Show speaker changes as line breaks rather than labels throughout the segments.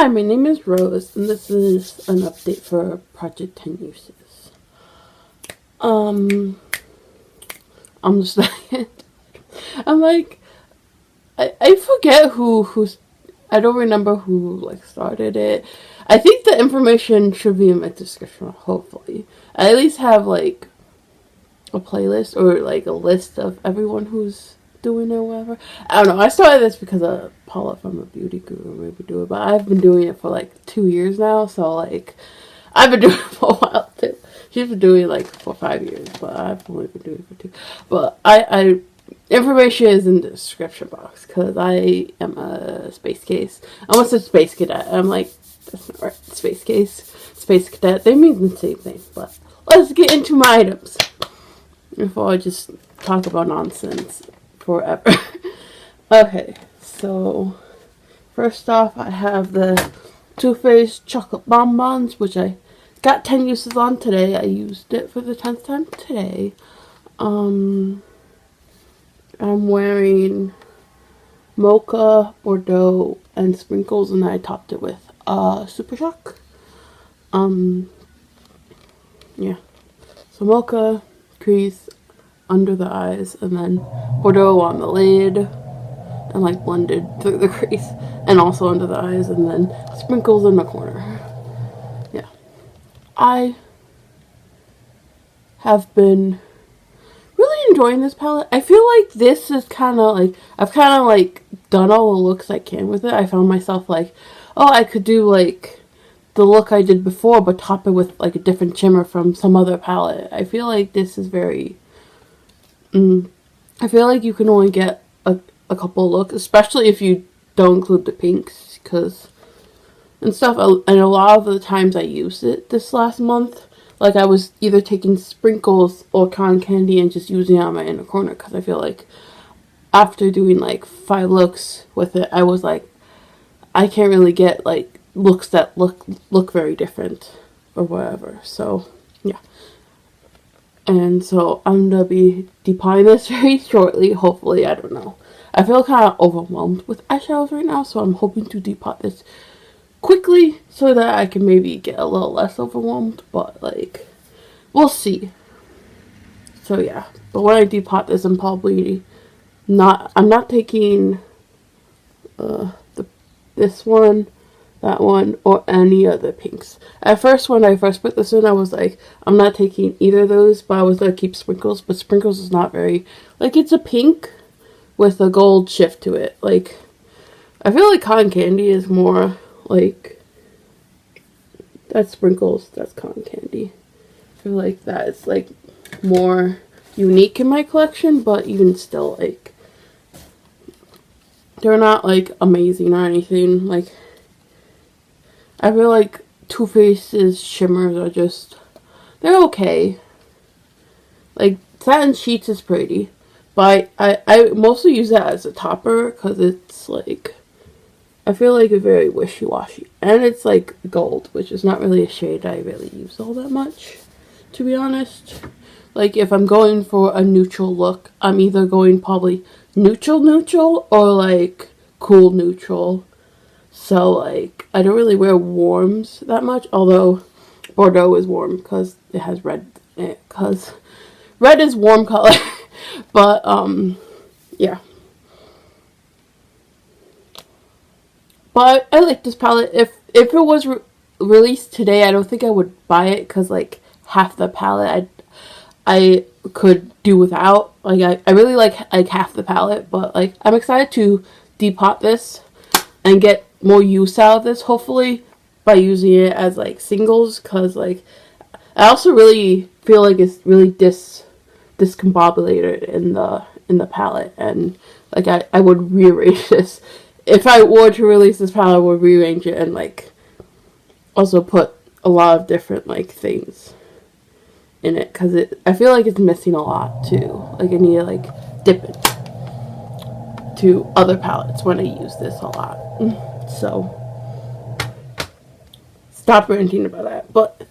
Hi, my name is Rose, and this is an update for Project 10 Uses. I'm just I'm like, I forget who's, I don't remember who, like, started it. I think the information should be in my description, hopefully. I at least have, like, a playlist or, like, a list of everyone who's doing it or whatever. I don't know. I started this because of Paula from a beauty guru made me do it, but I've been doing it for like 2 years now, so like I've been doing it for a while too. She's been doing it like for 5 years, but I've only been doing it for 2. But I information is in the description box because I am a space case. I almost said space cadet. I'm like, that's not right. Space case, space cadet. They mean the same thing. But let's get into my items before I just talk about nonsense forever. Okay, so first off, I have the Too Faced chocolate bonbons, which I got 10 uses on today. I used it for the 10th time today. I'm wearing mocha, bordeaux, and sprinkles, and I topped it with Super Shock. Yeah, so mocha, crease under the eyes, and then bordeaux on the lid, and like blended through the crease, and also under the eyes, and then sprinkles in the corner. Yeah, I have been really enjoying this palette. I feel like this is kind of like, I've kind of like done all the looks I can with it. I found myself like, oh, I could do like the look I did before, but top it with like a different shimmer from some other palette. I feel like this is very I feel like you can only get a couple looks, especially if you don't include the pinks, and stuff. And a lot of the times I used it this last month, like I was either taking sprinkles or cotton candy and just using it on my inner corner, because I feel like after doing like 5 looks with it, I was like, I can't really get like looks that look very different or whatever. So yeah. And so I'm going to be depotting this very shortly, hopefully. I don't know. I feel kind of overwhelmed with eyeshadows right now, so I'm hoping to depot this quickly so that I can maybe get a little less overwhelmed, but like, we'll see. So yeah, but when I depot this, I'm not taking this one, that one, or any other pinks. At first, when I first put this in, I was like, I'm not taking either of those, but I was going to keep sprinkles. But sprinkles is not very, like, it's a pink with a gold shift to it. Like, I feel like cotton candy is more like, that's sprinkles, that's cotton candy. I feel like that is like more unique in my collection, but even still, like, they're not like amazing or anything. Like, I feel like Too Faced's shimmers are just, they're okay. Like, Satin Sheets is pretty, but I mostly use that as a topper because it's like, I feel like it's very wishy-washy. And it's like gold, which is not really a shade I really use all that much, to be honest. Like, if I'm going for a neutral look, I'm either going probably neutral or like cool neutral. So, like, I don't really wear warms that much, although Bordeaux is warm because it has red in it, because red is warm color. But, yeah. But I like this palette. If it was released today, I don't think I would buy it, because, like, half the palette I could do without. Like, I really like half the palette, but, like, I'm excited to depot this and get more use out of this, hopefully, by using it as like singles, because like I also really feel like it's really discombobulated in the palette, and like I would rearrange this if I were to release this palette. I would rearrange it and like also put a lot of different like things in it, because I feel like it's missing a lot too. Like, I need to like dip it to other palettes when I use this a lot. So, stop ranting about that. But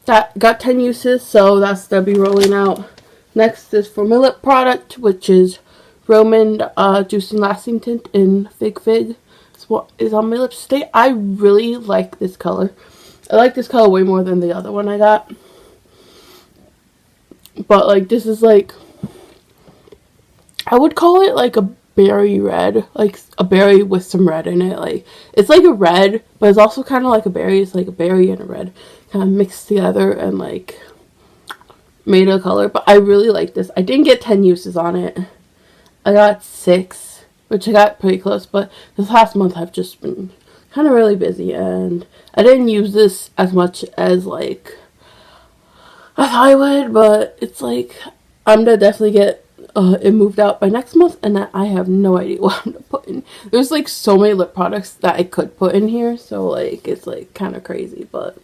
that got 10 uses, so that'll be rolling out. Next is for my lip product, which is Roman Juicing Lasting Tint in Fig Fig. It's what is on my lips today. I really like this color. I like this color way more than the other one I got. But like this is like, I would call it like a berry red, like a berry with some red in it. Like it's like a red, but it's also kind of like a berry. It's like a berry and a red kind of mixed together and like made a color. But I really like this. I didn't get 10 uses on it. I got 6, which I got pretty close. But this last month I've just been kind of really busy, and I didn't use this as much as like I thought I would. But it's like I'm gonna definitely get it moved out by next month, and that I have no idea what I'm gonna put in. There's like so many lip products that I could put in here, so like it's like kind of crazy. But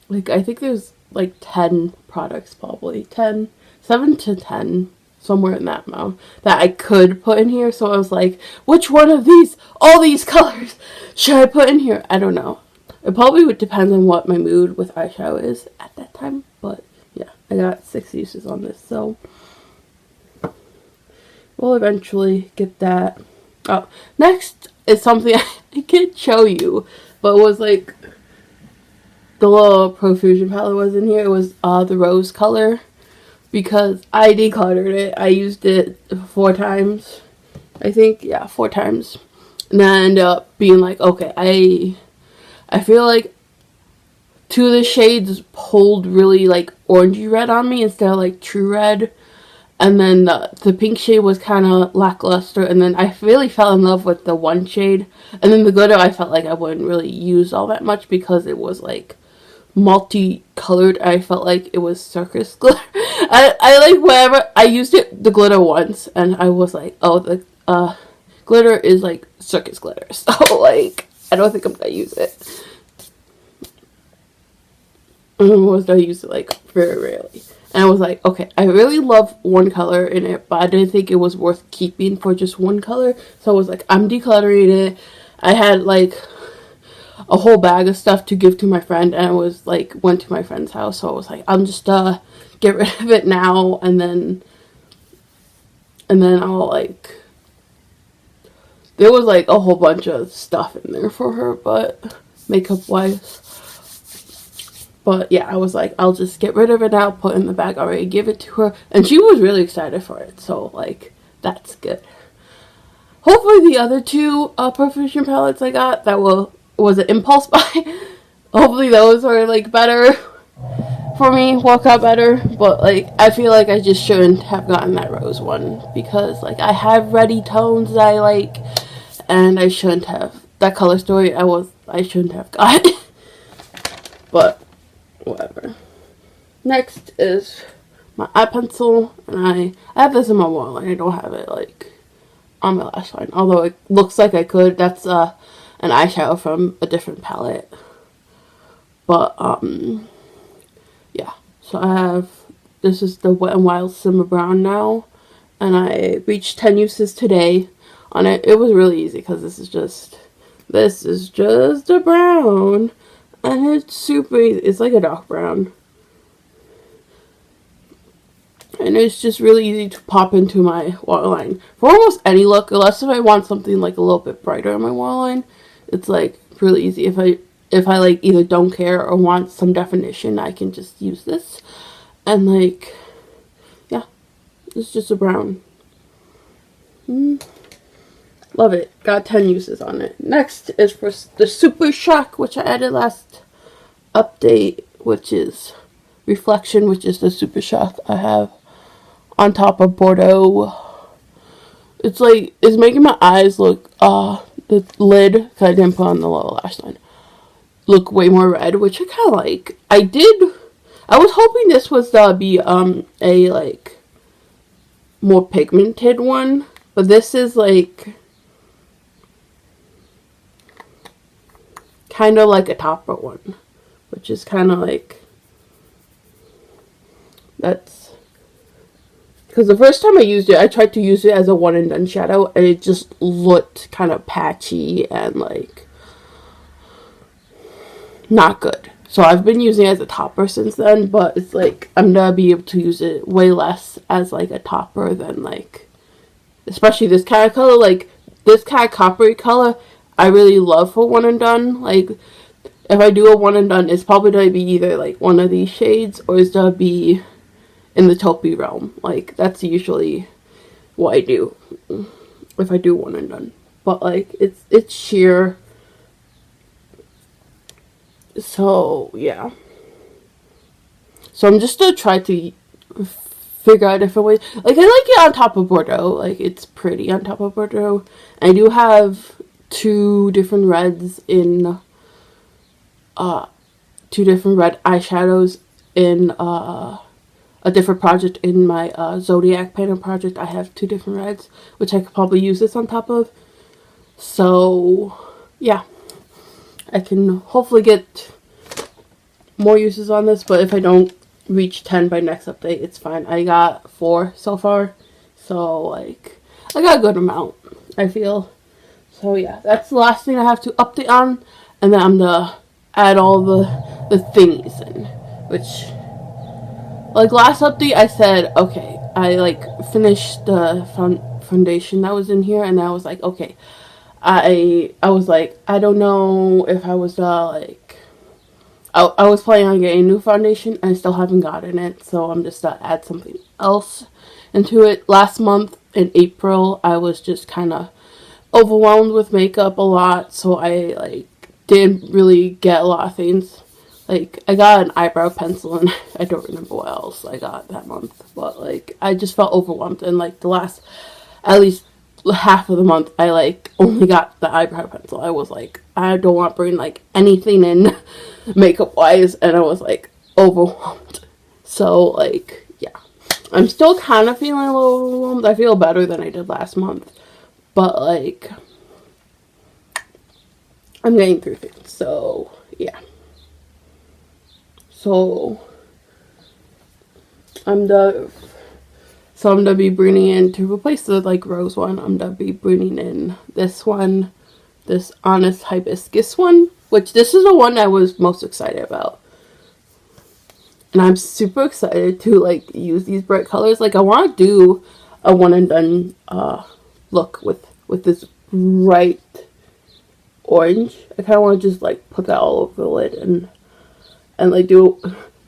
like I think there's like 10 products, probably 7 to 10, somewhere in that amount, that I could put in here. So I was like, which one of these, all these colors, should I put in here? I don't know. It probably would depend on what my mood with eyeshadow is at that time. But yeah, I got 6 uses on this, so we'll eventually get that. Oh, next is something I can't show you, but it was like the little profusion palette was in here. It was the rose color, because I decluttered it. I used it 4 times, I think. Yeah, 4 times. And then I ended up being like, okay, I feel like 2 of the shades pulled really like orangey red on me instead of like true red. And then the pink shade was kind of lackluster. And then I really fell in love with the one shade. And then the glitter I felt like I wouldn't really use all that much because it was like multicolored. I felt like it was circus glitter. I like whatever. I used the glitter once, and I was like, oh, the glitter is like circus glitter. So like, I don't think I'm gonna use it. I use it like very rarely. And I was like, okay, I really love one color in it, but I didn't think it was worth keeping for just one color. So I was like, I'm decluttering it. I had like a whole bag of stuff to give to my friend, and I was like, went to my friend's house. So I was like, I'm just get rid of it now, and then I'll like, there was like a whole bunch of stuff in there for her, but makeup wise. But yeah, I was like, I'll just get rid of it now, put it in the bag already, give it to her. And she was really excited for it. So, like, that's good. Hopefully the other 2 profusion palettes I got, that was an impulse buy. Hopefully those are, like, better for me, work out better. But, like, I feel like I just shouldn't have gotten that rose one. Because, like, I have reddy tones that I like. And I shouldn't have. That color story, I shouldn't have got it. But whatever. Next is my eye pencil, and I have this in my waterline. I don't have it like on my lash line, although it looks like I could. That's an eyeshadow from a different palette. But yeah. So I have, this is the Wet n Wild Simma Brown now, and I reached 10 uses today on it. It was really easy because this is just a brown. And it's super easy. It's like a dark brown. And it's just really easy to pop into my waterline. For almost any look, unless if I want something like a little bit brighter on my waterline, it's like really easy. If I like either don't care or want some definition, I can just use this. And like, yeah, it's just a brown. Love it. Got 10 uses on it. Next is for the Super Shock, which I added last update, which is Reflection, which is the Super Shock I have on top of Bordeaux. It's like, it's making my eyes look, the lid, because I didn't put on the lower lash line, look way more red, which I kind of like. I was hoping this was be a like more pigmented one, but this is like kind of like a topper one, which is kind of like, that's because the first time I used it, I tried to use it as a one and done shadow, and it just looked kind of patchy and like not good. So I've been using it as a topper since then, but it's like I'm gonna be able to use it way less as like a topper than like, especially this kind of color. Like this kind of coppery color I really love for one and done. Like, if I do a one and done, it's probably going to be either like one of these shades or it's going to be in the taupey realm. Like, that's usually what I do if I do one and done. But like, it's sheer. So yeah. So I'm just gonna try to figure out different ways. Like, I like it on top of Bordeaux. Like, it's pretty on top of Bordeaux. I do have two different reds in two different red eyeshadows in a different project. In my Zodiac painter project, I have two different reds, which I could probably use this on top of. So yeah, I can hopefully get more uses on this, but if I don't reach 10 by next update, it's fine. I got 4 so far, so like, I got a good amount, I feel. So yeah, that's the last thing I have to update on, and then I'm gonna add all the thingies in, which, like, last update I said, okay, I like finished the foundation that was in here, and I was like, okay, I was like, I don't know if I was like, I was planning on getting a new foundation, and I still haven't gotten it, so I'm just gonna add something else into it. Last month in April, I was just kind of overwhelmed with makeup a lot, so I like didn't really get a lot of things. Like, I got an eyebrow pencil, and I don't remember what else I got that month, but like, I just felt overwhelmed, and like the last, at least half of the month, I like only got the eyebrow pencil. I was like, I don't want to bring like anything in makeup wise, and I was like overwhelmed. So like, yeah, I'm still kind of feeling a little overwhelmed. I feel better than I did last month, but like, I'm getting through things. So yeah, so I'm gonna be bringing in, to replace the like rose one, I'm gonna be bringing in this one, this Honest Hibiscus one, which this is the one I was most excited about. And I'm super excited to like use these bright colors. Like, I want to do a one and done look with this bright orange. I kind of want to just like put that all over the lid and like do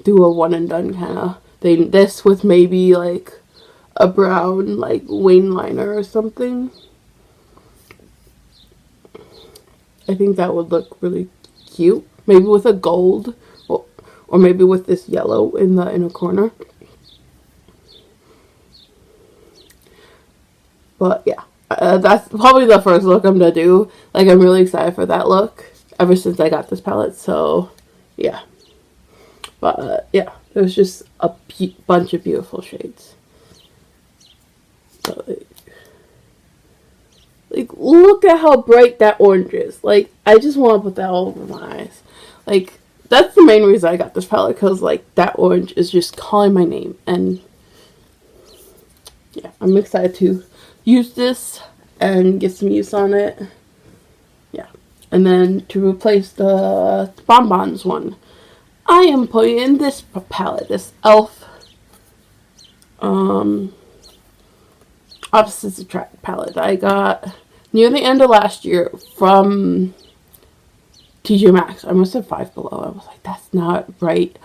a one and done kind of thing. This with maybe like a brown like wing liner or something. I think that would look really cute. Maybe with a gold, or maybe with this yellow in the inner corner. But yeah, that's probably the first look I'm gonna do. Like, I'm really excited for that look ever since I got this palette. So yeah, but yeah, there's just a bunch of beautiful shades. So, like, look at how bright that orange is. Like, I just want to put that all over my eyes. Like, that's the main reason I got this palette, because like that orange is just calling my name. And yeah, I'm excited to use this and get some use on it. Yeah, and then to replace the Bonbons one, I am putting in this palette, this e.l.f. Opposites Attract palette I got near the end of last year from TJ Maxx. I must have Five Below. I was like, that's not right.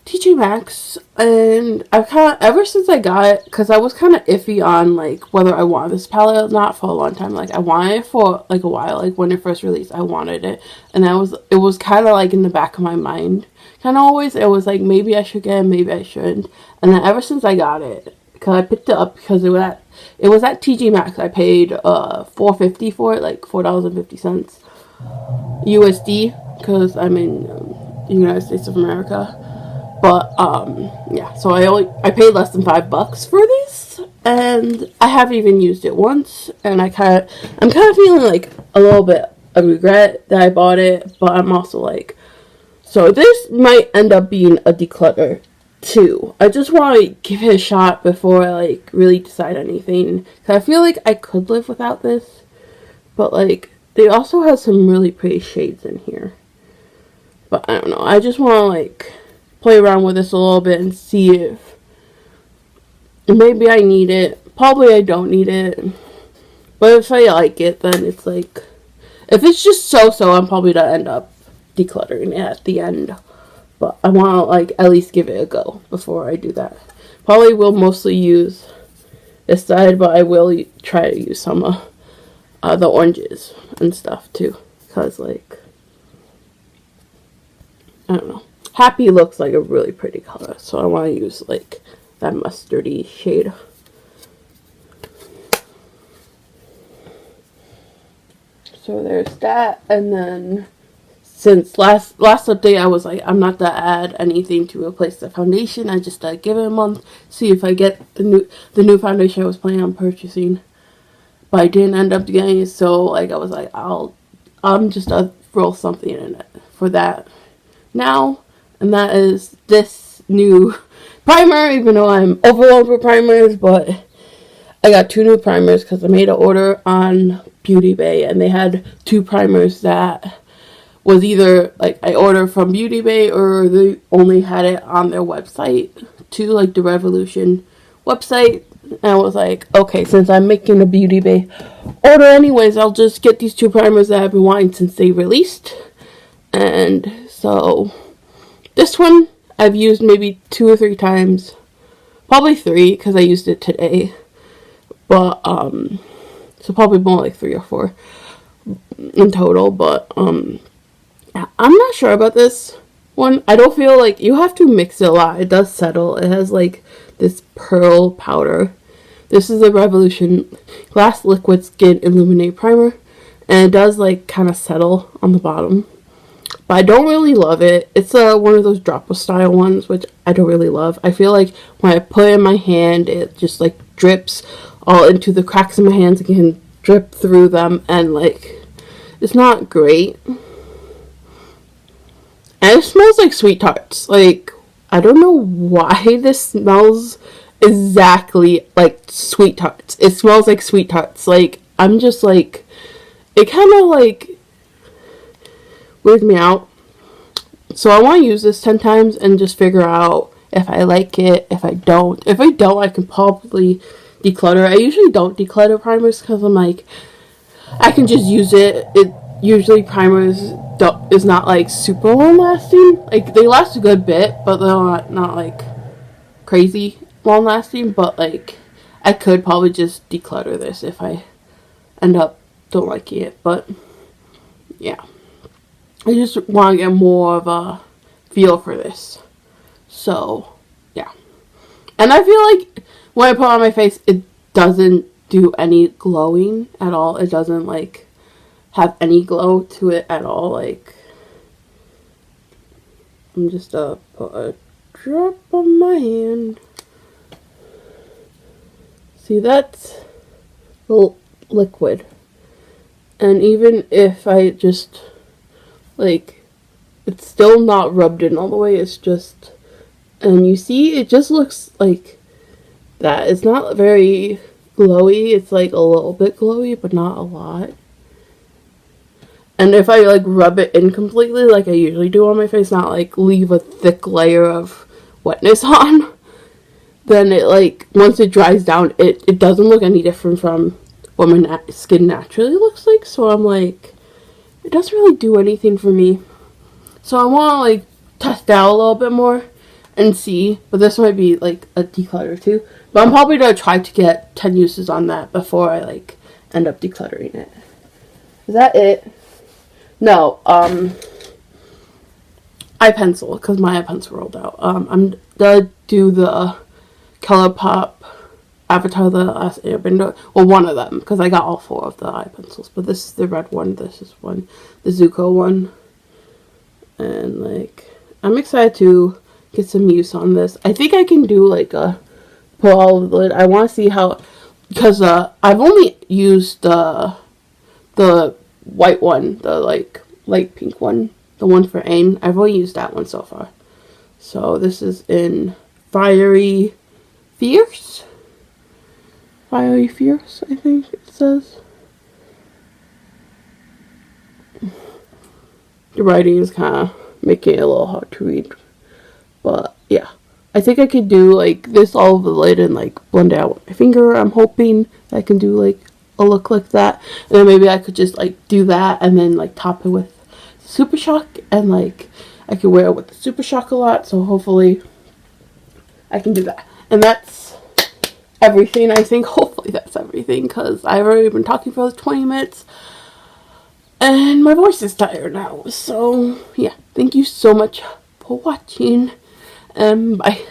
TJ Maxx. And I've kind of, ever since I got it, because I was kind of iffy on like whether I wanted this palette or not for a long time. Like, I wanted it for like a while. Like, when it first released, I wanted it, and it was kind of like in the back of my mind, kind of always. It was like, maybe I should get it, maybe I shouldn't. And then ever since I got it, because I picked it up because it was at TJ Maxx. I paid $4.50 for it, like $4.50 USD, because I'm in the United States of America. But yeah, so I paid less than $5 for this, and I haven't even used it once. And I'm kind of feeling like a little bit of regret that I bought it, but I'm also like, so this might end up being a declutter too. I just want to give it a shot before I like really decide anything, because I feel like I could live without this, but like, they also have some really pretty shades in here. But I don't know, I just want to like play around with this a little bit and see if maybe I need it. Probably I don't need it, But if I like it, then it's like, if it's just so-so, I'm probably gonna end up decluttering it at the end. But I want to, like, at least give it a go before I do that. Probably will mostly use this side, but I will try to use some the oranges and stuff too. Because, like, I don't know. Happy looks like a really pretty color, so I want to use, like, that mustardy shade. So there's that, and then since last update I was like, I'm not gonna add anything to replace the foundation. I just give it a month, see if I get the new foundation I was planning on purchasing. But I didn't end up getting it, so like I was like, I'm just gonna throw something in it for that now, and that is this new primer. Even though I'm overwhelmed with primers, but I got 2 new primers because I made an order on Beauty Bay, and they had 2 primers that was either like I ordered from Beauty Bay or they only had it on their website too, like the Revolution website. And I was like, okay, since I'm making a Beauty Bay order anyways, I'll just get these 2 primers that I've been wanting since they released. And so this one I've used maybe 2 or 3 times, probably 3 because I used it today. But so probably more like 3 or 4 in total. But I'm not sure about this one. I don't feel like you have to mix it a lot. It does settle. It has like this pearl powder. This is a Revolution Glass Liquid Skin Illuminate Primer, and it does like kind of settle on the bottom. But I don't really love it. It's one of those dropper style ones, which I don't really love. I feel like when I put it in my hand, it just like drips all into the cracks in my hands. It can drip through them, and like it's not great. And it smells like sweet tarts. Like, I don't know why this smells exactly like sweet tarts. It smells like sweet tarts. Like, I'm just like, it kind of like weirds me out. So I want to use this 10 times and just figure out if I like it, if I don't. If I don't, I can probably declutter. I usually don't declutter primers because I'm like, I can just use it. Usually primers is not like super long lasting. Like they last a good bit, but they're not like crazy long lasting. But like I could probably just declutter this if I end up don't liking it. But yeah, I just want to get more of a feel for this. So yeah, and I feel like when I put it on my face, it doesn't do any glowing at all. It doesn't like have any glow to it at all. Like, I'm just put a drop on my hand. See, that's liquid. And even if I just, like, it's still not rubbed in all the way. It's just, and you see, it just looks like that. It's not very glowy. It's like a little bit glowy, but not a lot. And if I like rub it in completely like I usually do on my face, not like leave a thick layer of wetness on, then it like, once it dries down, it doesn't look any different from what my skin naturally looks like. So I'm like, it doesn't really do anything for me. So I want to like test out a little bit more and see. But this might be like a declutter too. But I'm probably going to try to get 10 uses on that before I like end up decluttering it. Is that it? No, eye pencil, because my eye pencil rolled out. I'm gonna do the Colourpop Avatar the Last Airbender. Well, one of them, because I got all 4 of the eye pencils. But this is the red one, this is one, the Zuko one. And, like, I'm excited to get some use on this. I think I can do, like, put all of the lid. I want to see how, because I've only used the white one, the like light pink one, the one for AIM. I've only used that one so far. So this is in Fiery Fierce, I think it says. The writing is kind of making it a little hard to read, but yeah, I think I could do like this all over the lid and like blend it out with my finger. I'm hoping I can do like a look like that. And then maybe I could just like do that and then like top it with Super Shock, and like I could wear it with the Super Shock a lot, so hopefully I can do that. And that's everything, I think. Hopefully that's everything, because I've already been talking for like 20 minutes and my voice is tired now. So yeah, thank you so much for watching, and bye.